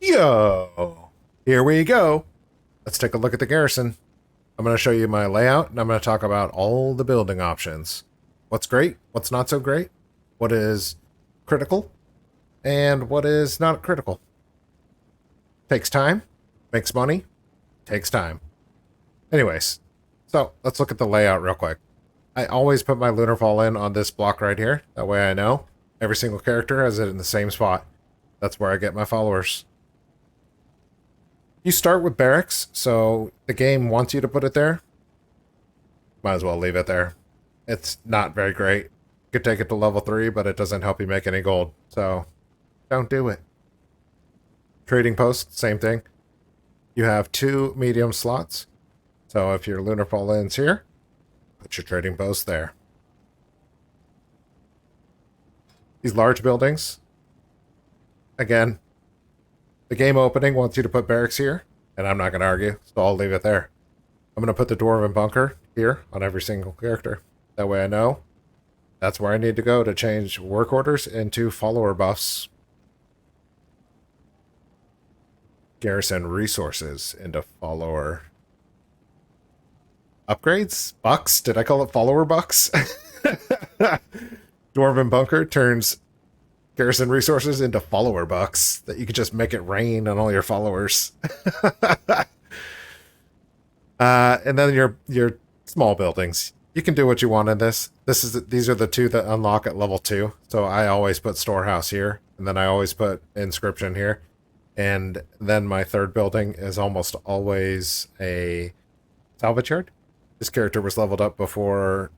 Yo! Here we go. Let's take a look at the Garrison. I'm going to show you my layout, and I'm going to talk about all the building options. What's great, what's not so great, what is critical, and what is not critical. Takes time, makes money, takes time. Anyways, so let's look at the layout real quick. I always put my Lunar Fall in on this block right here. That way I know every single character has it in the same spot. That's where I get my followers. You start with barracks, so the game wants you to put it there. Might as well leave it there. It's not very great. You could take it to level 3, but it doesn't help you make any gold, so don't do it. Trading post, same thing. You have 2 medium slots, so if your Lunar Fall ends here, put your trading post there. These large buildings, again, the game opening wants you to put barracks here, and I'm not going to argue, so I'll leave it there. I'm going to put the Dwarven Bunker here on every single character. That way I know that's where I need to go to change work orders into follower buffs. Garrison resources into follower upgrades? Bucks? Did I call it follower bucks? Dwarven Bunker turns Garrison resources into follower bucks that you can just make it rain on all your followers. And then your small buildings. You can do what you want in this. These are the 2 that unlock at level 2. So I always put Storehouse here, and then I always put Inscription here. And then my 3rd building is almost always a Salvage Yard. This character was leveled up before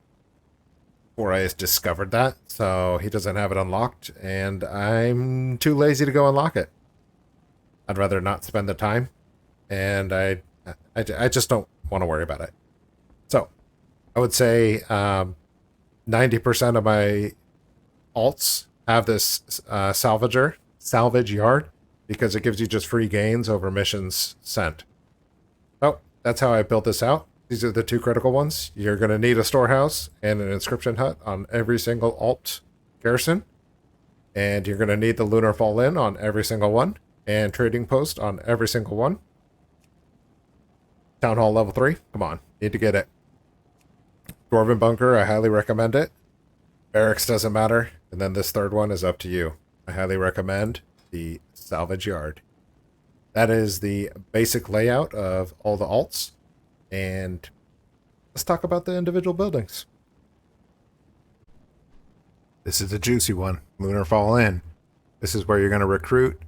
I discovered that, so he doesn't have it unlocked, and I'm too lazy to go unlock it. I'd rather not spend the time, and I just don't want to worry about it. So, I would say 90% of my alts have this Salvage Yard, because it gives you just free gains over missions sent. So, that's how I built this out. These are the 2 critical ones. You're going to need a Storehouse and an Inscription Hut on every single alt Garrison. And you're going to need the Lunar Fall in on every single one. And Trading Post on every single one. Town Hall level 3. Come on. Need to get it. Dwarven Bunker, I highly recommend it. Barracks doesn't matter. And then this 3rd one is up to you. I highly recommend the Salvage Yard. That is the basic layout of all the alts. And let's talk about the individual buildings. This is a juicy one. Lunar Fall in. This is where you're going to recruit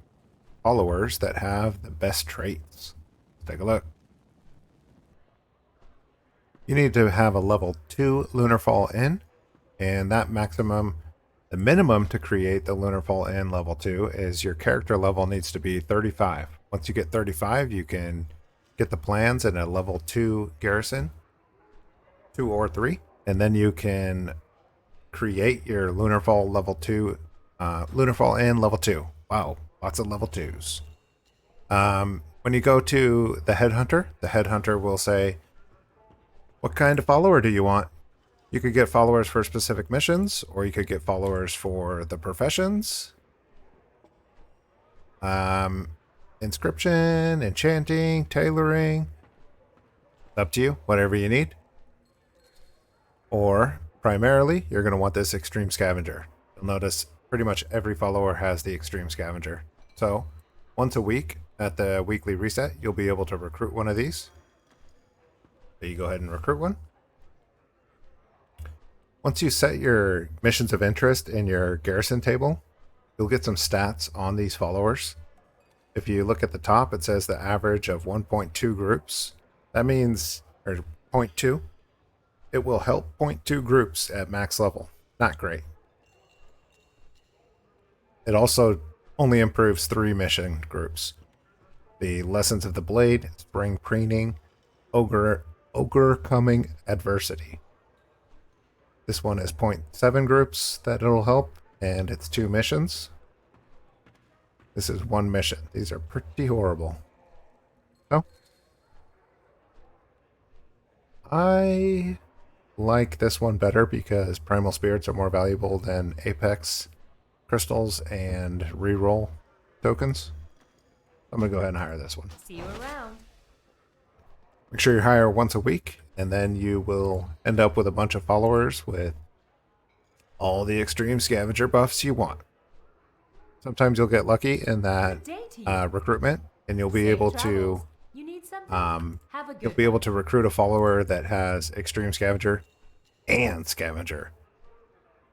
followers that have the best traits. Let's take a look. You need to have a level 2 Lunar Fall in. And that the minimum to create the Lunar Fall in level 2 is your character level needs to be 35. Once you get 35, you can get the plans in a level 2 Garrison, 2 or 3, and then you can create your Lunar Fall level 2, Lunar Fall in level 2. Wow, lots of level 2s. When you go to the headhunter will say, what kind of follower do you want? You could get followers for specific missions, or you could get followers for the professions. Inscription, enchanting, tailoring. It's up to you, whatever you need. Or, primarily, you're going to want this extreme scavenger. You'll notice pretty much every follower has the extreme scavenger. So, once a week, at the weekly reset, you'll be able to recruit one of these. So you go ahead and recruit one. Once you set your missions of interest in your Garrison table, you'll get some stats on these followers. If you look at the top, it says the average of 1.2 groups. That means, or 0.2, it will help 0.2 groups at max level. Not great. It also only improves 3 mission groups. The Lessons of the Blade, Spring Preening, Overcoming Adversity. This one is 0.7 groups that it'll help, and it's 2 missions. This is 1 mission. These are pretty horrible. So, I like this one better because Primal Spirits are more valuable than Apex crystals and reroll tokens. I'm going to go ahead and hire this one. See you around. Make sure you hire once a week, and then you will end up with a bunch of followers with all the extreme scavenger buffs you want. Sometimes you'll get lucky in that recruitment, and you'll be able to recruit a follower that has extreme scavenger and scavenger.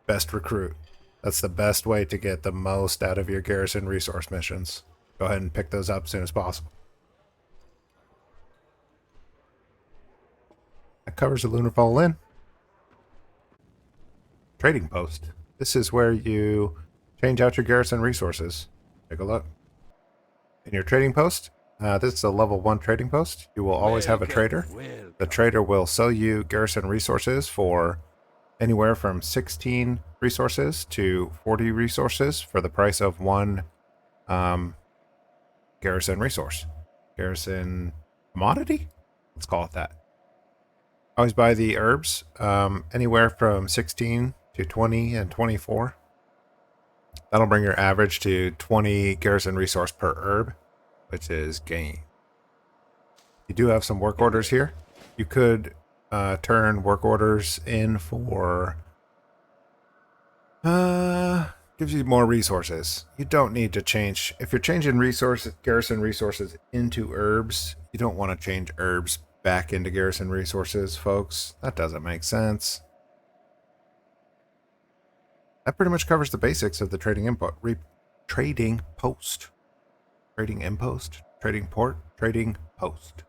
Best recruit. That's the best way to get the most out of your garrison resource missions. Go ahead and pick those up as soon as possible. That covers the Lunar Fall Inn. Trading post. This is where you change out your garrison resources. Take a look. In your trading post, this is a level 1 trading post. You will always have a trader. The trader will sell you garrison resources for anywhere from 16 resources to 40 resources for the price of one garrison resource. Garrison commodity? Let's call it that. Always buy the herbs, anywhere from 16 to 20 and 24. That'll bring your average to 20 garrison resource per herb, which is gain. You do have some work orders here. You could turn work orders in for gives you more resources. You don't need to change. If you're changing garrison resources into herbs, you don't want to change herbs back into garrison resources, folks. That doesn't make sense. That pretty much covers the basics of the trading input. Trading post. Trading impost. Trading port. Trading post.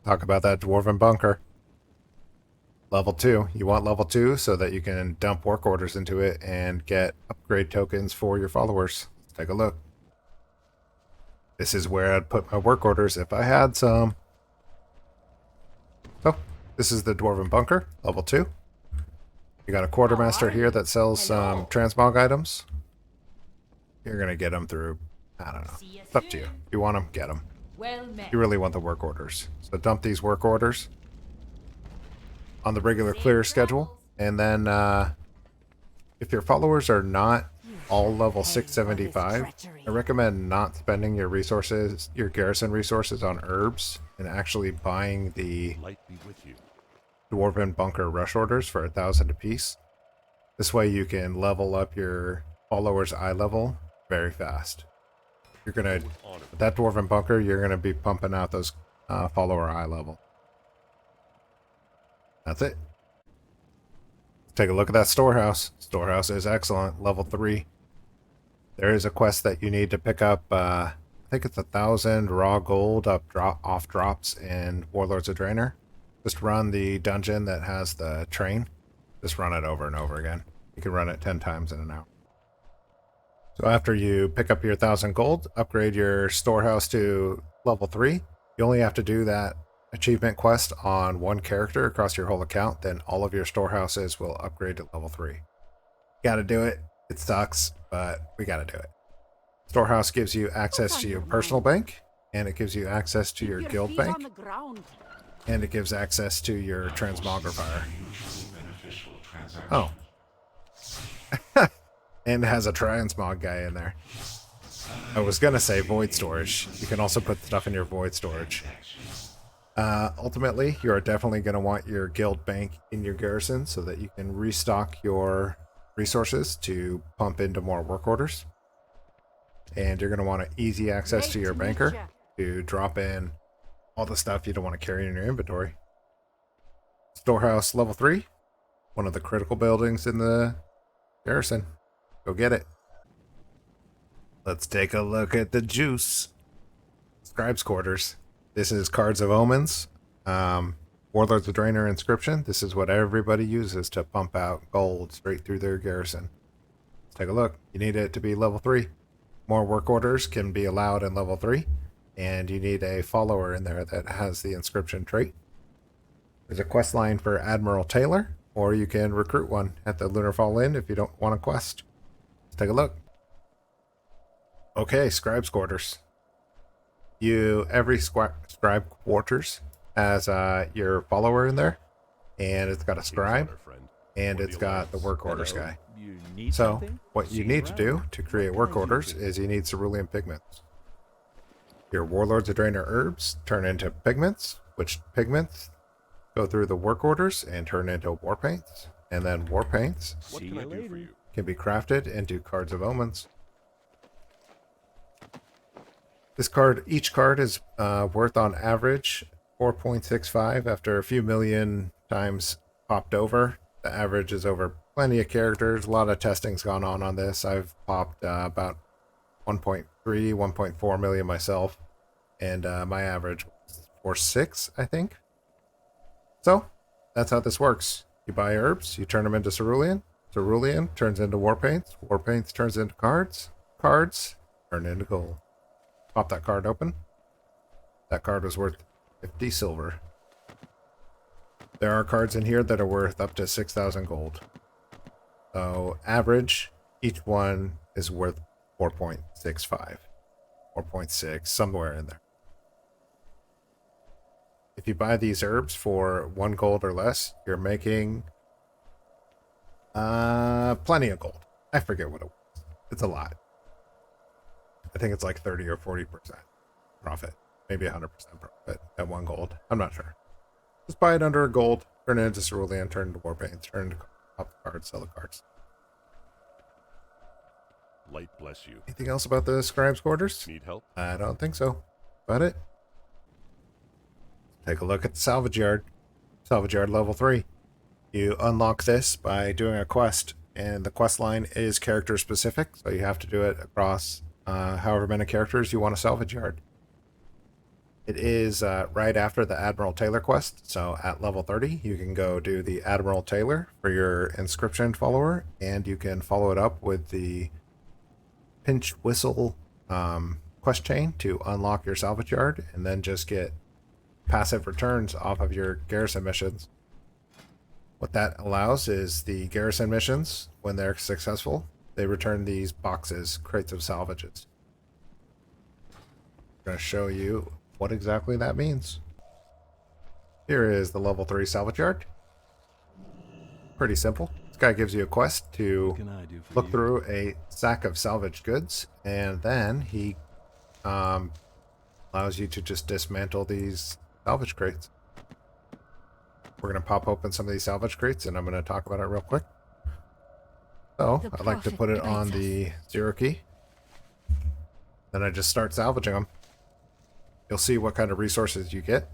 Talk about that dwarven bunker. Level 2. You want level 2 so that you can dump work orders into it and get upgrade tokens for your followers. Let's take a look. This is where I'd put my work orders if I had some. So, this is the dwarven bunker, level 2. You got a quartermaster here that sells some transmog items. You're going to get them through, I don't know. It's up to you. If you want them, get them. You really want the work orders. So dump these work orders on the regular clear schedule. And then if your followers are not all level 675, I recommend not spending your resources, your garrison resources on herbs and actually buying the dwarven bunker rush orders for 1,000 apiece. This way you can level up your followers' eye level very fast. You're gonna, with that dwarven bunker, you're gonna be pumping out those follower eye level. That's it. Let's take a look at that storehouse. Storehouse is excellent, level 3. There is a quest that you need to pick up. I think it's 1,000 raw gold off drops in Warlords of Draenor. Just run the dungeon that has the train. Just run it over and over again. You can run it 10 times in an hour. So after you pick up your 1,000 gold, upgrade your storehouse to level 3. You only have to do that achievement quest on one character across your whole account. Then all of your storehouses will upgrade to level 3. Gotta do it. It sucks, but we gotta do it. Storehouse gives you access to your personal bank, and it gives you access to your guild bank, and it gives access to your transmogrifier. Oh. And it has a transmog guy in there. I was gonna say void storage. You can also put stuff in your void storage. Ultimately, you are definitely going to want your guild bank in your garrison so that you can restock your resources to pump into more work orders. And you're going to want easy access to your banker to drop in all the stuff you don't want to carry in your inventory. Storehouse level 3, one of the critical buildings in the garrison. Go get it. Let's take a look at the juice. Scribes Quarters. This is Cards of Omens, Warlords of Draenor Inscription. This is what everybody uses to pump out gold straight through their garrison. Let's take a look. You need it to be level 3. More work orders can be allowed in level 3, and you need a follower in there that has the inscription trait. There's a quest line for Admiral Taylor, or you can recruit one at the Lunar Fall Inn if you don't want a quest. Let's take a look. Okay, Scribes Quarters. Every Scribe Quarters has your follower in there, and it's got a scribe, and it's got the work orders guy. You need So, something? what See you need to around. do to create work orders is you need cerulean pigments. Your Warlords of Draenor herbs turn into pigments, which pigments go through the work orders and turn into war paints. And then war paints See you later. can be crafted into cards of omens. Each card is worth on average 4.65 after a few million times popped over. The average is over plenty of characters. A lot of testing's gone on this. I've popped about 1.3, 1.4 million myself, and my average was 4.6, I think. So that's how this works. You buy herbs, you turn them into cerulean. Cerulean turns into war paints. War paints turns into cards. Cards turn into gold. Pop that card open. That card was worth 50 silver. There are cards in here that are worth up to 6,000 gold. So average, each one is worth 4.65, 4.6, somewhere in there. If you buy these herbs for 1 gold or less, you're making plenty of gold. I forget what it was. It's a lot. I think it's like 30 or 40% profit. Maybe 100% profit at 1 gold. I'm not sure. Just buy it under a gold, turn it into cerulean, turn it into war paint, turn it into pop the cards, sell the cards. Light bless you. Anything else about the Scribes Quarters? Need help? I don't think so. About it. Take a look at the Salvage Yard. Salvage Yard level 3. You unlock this by doing a quest, and the quest line is character specific, so you have to do it across however many characters you want to Salvage Yard. It is right after the Admiral Taylor quest, so at level 30 you can go do the Admiral Taylor for your inscription follower, and you can follow it up with the Pinch Whistle quest chain to unlock your Salvage Yard, and then just get passive returns off of your Garrison missions. What that allows is the Garrison missions, when they're successful, they return these boxes, crates of salvages. I'm going to show you what exactly that means. Here is the level 3 Salvage Yard. Pretty simple. This guy gives you a quest to look through a sack of salvaged goods, and then he allows you to just dismantle these salvage crates. We're going to pop open some of these salvage crates, and I'm going to talk about it real quick. So, I'd like to put it on the 0 key. Then I just start salvaging them. You'll see what kind of resources you get.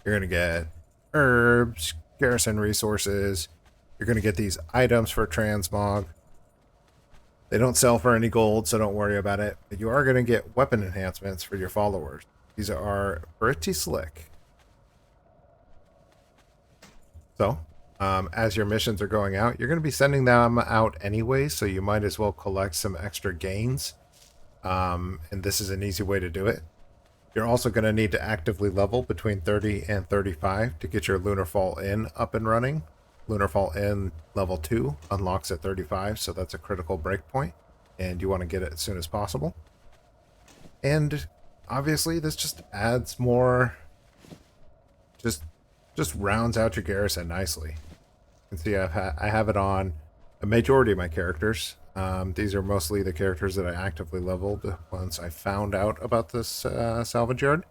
You're going to get herbs, Garrison resources. You're going to get these items for transmog. They don't sell for any gold, so don't worry about it. But you are going to get weapon enhancements for your followers. These are pretty slick. So, as your missions are going out, you're going to be sending them out anyway, so you might as well collect some extra gains. And this is an easy way to do it. You're also going to need to actively level between 30 and 35 to get your Lunar Fall Inn up and running. Lunar Fall Inn level 2 unlocks at 35, so that's a critical breakpoint, and you want to get it as soon as possible. And obviously, this just adds more, just rounds out your Garrison nicely. You can see I have it on a majority of my characters. These are mostly the characters that I actively leveled once I found out about this Salvage Yard.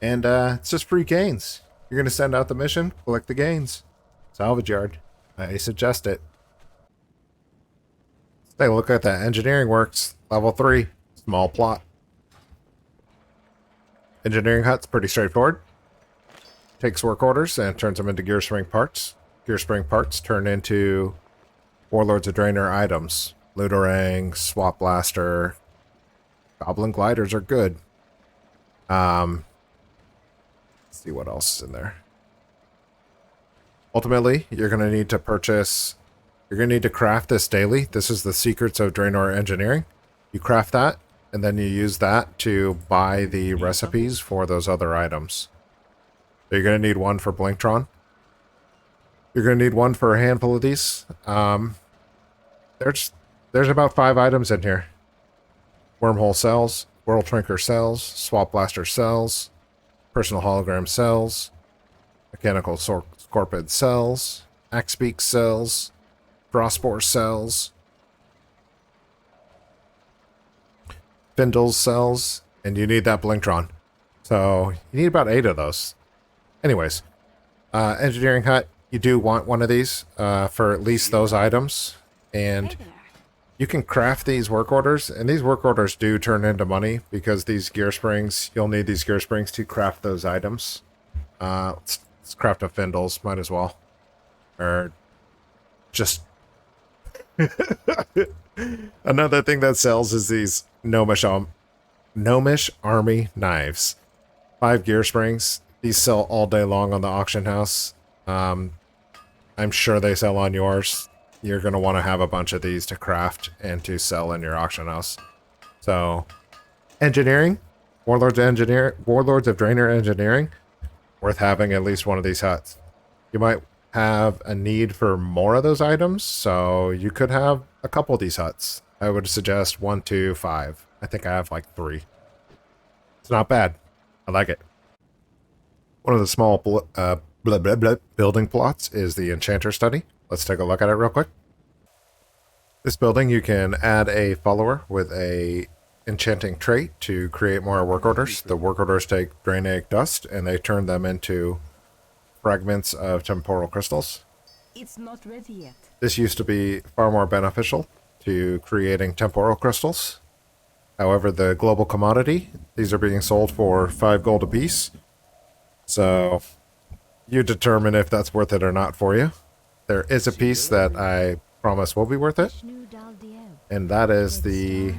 And it's just free gains. You're going to send out the mission, collect the gains. Salvage Yard. I suggest it. Let's take a look at that. Engineering Works, level 3. Small plot. Engineering Hut's pretty straightforward. Takes work orders and turns them into gear spring parts. Gear spring parts turn into Warlords of Draenor items. Looterang, Swap Blaster, Goblin Gliders are good. Let's see what else is in there. Ultimately, you're going to need to purchase... You're going to need to craft this daily. This is the Secrets of Draenor Engineering. You craft that, and then you use that to buy the recipes for those other items. So you're going to need one for Blinktron. You're going to need one for a handful of these. There's about 5 items in here. Wormhole cells, World Trinker cells, Swap Blaster cells, Personal Hologram cells, Mechanical Scorpid cells, Axebeak cells, Frostspore cells, Findle's cells, and you need that Blinktron. So you need about 8 of those. Anyways, Engineering Hut, you do want one of these for at least those items. And you can craft these work orders, and these work orders do turn into money because these gear springs, you'll need these gear springs to craft those items. Let's craft a Findle's, might as well. Or just... Another thing that sells is these Gnomish Army knives. 5 gear springs. These sell all day long on the auction house. I'm sure they sell on yours. You're going to want to have a bunch of these to craft and to sell in your auction house. So, engineering. Warlords of Draenor Engineering. Worth having at least one of these huts. You might have a need for more of those items, so you could have a couple of these huts. I would suggest 1, 2, 5. I think I have like 3. It's not bad. I like it. One of the small building plots is the Enchanter Study. Let's take a look at it real quick. This building, you can add a follower with a enchanting trait to create more work orders. The work orders take Draeneic dust and they turn them into fragments of temporal crystals. It's not ready yet. This used to be far more beneficial to creating temporal crystals. However, the global commodity, these are being sold for 5 gold apiece. So you determine if that's worth it or not for you. There is a piece that I promise will be worth it. And that is the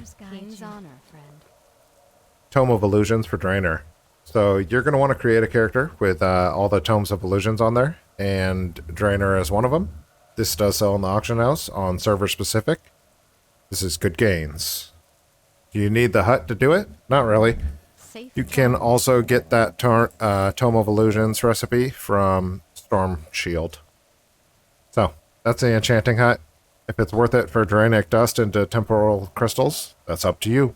Tome of Illusions for Draenor. So you're going to want to create a character with all the Tomes of Illusions on there. And Draenor is one of them. This does sell in the auction house on server specific. This is good gains. Do you need the hut to do it? Not really. You can also get that Tome of Illusions recipe from Storm Shield. So, that's the Enchanting Hut. If it's worth it for Draeneic dust into temporal crystals, that's up to you.